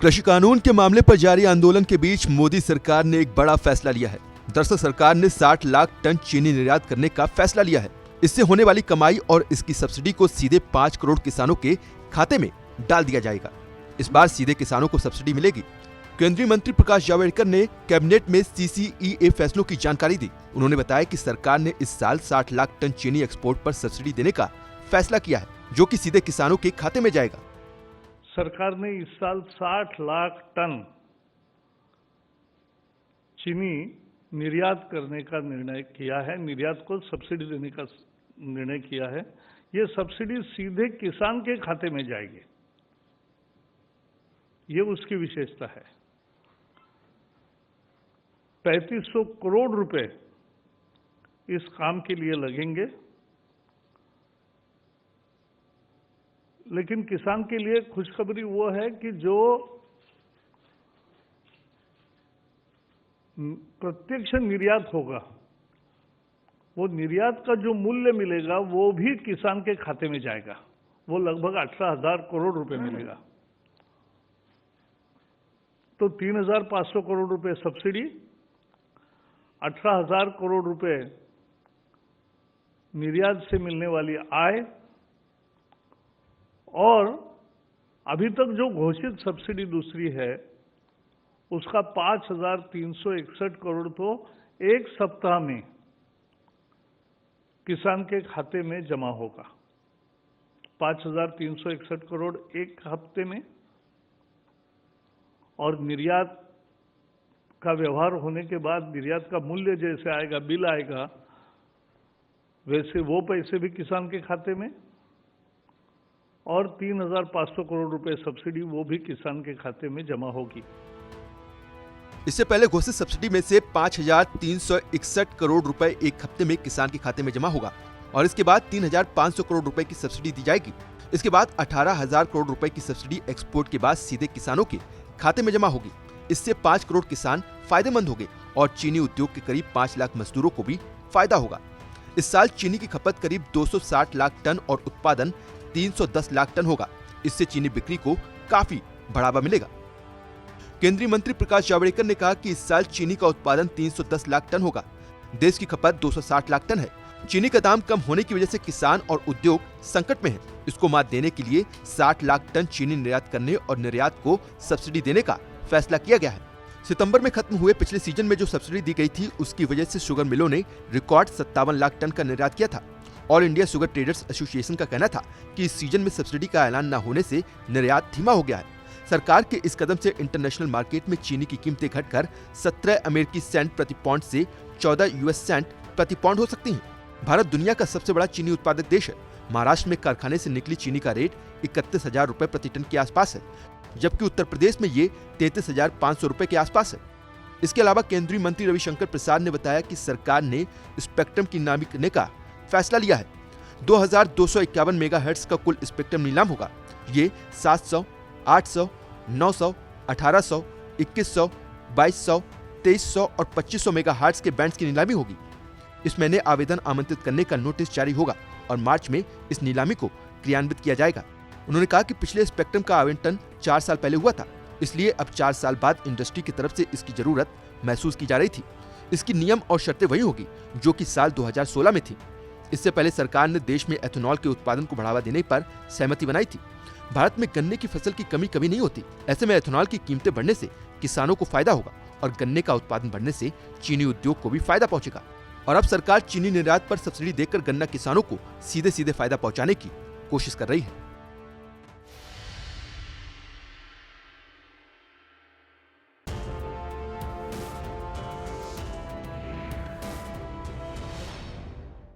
कृषि कानून के मामले पर जारी आंदोलन के बीच मोदी सरकार ने एक बड़ा फैसला लिया है। दरअसल सरकार ने 60 लाख टन चीनी निर्यात करने का फैसला लिया है। इससे होने वाली कमाई और इसकी सब्सिडी को सीधे 5 करोड़ किसानों के खाते में डाल दिया जाएगा। इस बार सीधे किसानों को सब्सिडी मिलेगी। केंद्रीय मंत्री प्रकाश जावड़ेकर ने कैबिनेट में CCEA फैसलों की जानकारी दी। उन्होंने बताया कि सरकार ने इस साल 60 लाख टन चीनी एक्सपोर्ट पर सब्सिडी देने का फैसला किया है, जो कि सीधे किसानों के खाते में जाएगा। सरकार ने इस साल 60 लाख टन चीनी निर्यात करने का निर्णय किया है, निर्यात को सब्सिडी देने का निर्णय किया है। ये सब्सिडी सीधे किसान के खाते में जाएगी, ये उसकी विशेषता है। 3500 करोड़ रुपए इस काम के लिए लगेंगे, लेकिन किसान के लिए खुशखबरी वो है कि जो प्रत्यक्ष निर्यात होगा, वो निर्यात का जो मूल्य मिलेगा वो भी किसान के खाते में जाएगा। वो लगभग 18,000 करोड़ रुपए मिलेगा। तो 3,500 करोड़ रुपए सब्सिडी, 18,000 करोड़ रुपए निर्यात से मिलने वाली आय, और अभी तक जो घोषित सब्सिडी दूसरी है उसका 5,361 करोड़ तो एक सप्ताह में किसान के खाते में जमा होगा। 5,361 करोड़ एक हफ्ते में, और निर्यात का व्यवहार होने के बाद निर्यात का मूल्य जैसे आएगा, बिल आएगा, वैसे वो पैसे भी किसान के खाते में, और 3,500 करोड़ रुपए सब्सिडी वो भी किसान के खाते में जमा होगी। इससे पहले घोषित सब्सिडी में से 5,361 करोड़ रुपए एक हफ्ते में किसान के खाते में जमा होगा, और इसके बाद 3,500 करोड़ रुपए की सब्सिडी दी जाएगी। इसके बाद 18,000 करोड़ रुपए की सब्सिडी एक्सपोर्ट के बाद सीधे किसानों के खाते में जमा होगी। इससे 5 करोड़ किसान फायदेमंद होंगे और चीनी उद्योग के करीब 5 लाख मजदूरों को भी फायदा होगा। इस साल चीनी की खपत करीब 260 लाख टन और उत्पादन 310 लाख टन होगा। इससे चीनी बिक्री को काफी बढ़ावा मिलेगा। केंद्रीय मंत्री प्रकाश जावड़ेकर ने कहा कि इस साल चीनी का उत्पादन 310 लाख टन होगा। देश की खपत 260 लाख टन है। चीनी का दाम कम होने की वजह से किसान और उद्योग संकट में है। इसको मात देने के लिए 60 लाख टन चीनी निर्यात करने और निर्यात को सब्सिडी देने का फैसला किया गया है। सितंबर में खत्म हुए पिछले सीजन में जो सब्सिडी दी गई थी, उसकी वजह से शुगर मिलों ने रिकॉर्ड 57 लाख टन का निर्यात किया था। All India sugar traders association का कहना था कि इस सीजन में सब्सिडी का ऐलान न होने से निर्यात धीमा हो गया है। सरकार के इस कदम से इंटरनेशनल मार्केट में चीनी की कीमतें घटकर 17 अमेरिकी सेंट प्रति पाउंड से 14 US सेंट प्रति पाउंड हो सकती हैं। भारत दुनिया का सबसे बड़ा चीनी उत्पादक देश है। महाराष्ट्र में कारखाने से निकली चीनी का रेट 31,000 रुपए प्रति टन के आसपास है, जबकि उत्तर प्रदेश में ये 33,500 रुपए के आसपास है। इसके अलावा केंद्रीय मंत्री रविशंकर प्रसाद ने बताया कि सरकार ने स्पेक्ट्रम की नीलामी करने का फैसला लिया है। 2,251 मेगाहर्ट्ज का कुल स्पेक्ट्रम नीलाम होगा। ये 700, 800, 900, 1800, 2100, 2200, 2300 और 2500 मेगाहर्ट्ज के बैंड्स की नीलामी होगी। इस महीने आवेदन आमंत्रित करने का नोटिस जारी होगा और मार्च में इस नीलामी को क्रियान्वित किया जाएगा। उन्होंने कहा कि पिछले स्पेक्ट्रम का आवंटन 4 साल पहले हुआ था, इसलिए अब 4 साल बाद इंडस्ट्री की तरफ से इसकी जरूरत महसूस की जा रही थी। इसकी नियम और शर्तें वही होगी जो कि साल 2016 में थी। इससे पहले सरकार ने देश में एथेनॉल के उत्पादन को बढ़ावा देने पर सहमति बनाई थी। भारत में गन्ने की फसल की कमी कभी नहीं होती। ऐसे में एथेनॉल की कीमतें बढ़ने से किसानों को फायदा होगा और गन्ने का उत्पादन बढ़ने से चीनी उद्योग को भी फायदा पहुंचेगा। और अब सरकार चीनी निर्यात पर सब्सिडी देकर गन्ना किसानों को सीधे फायदा पहुंचाने की कोशिश कर रही है।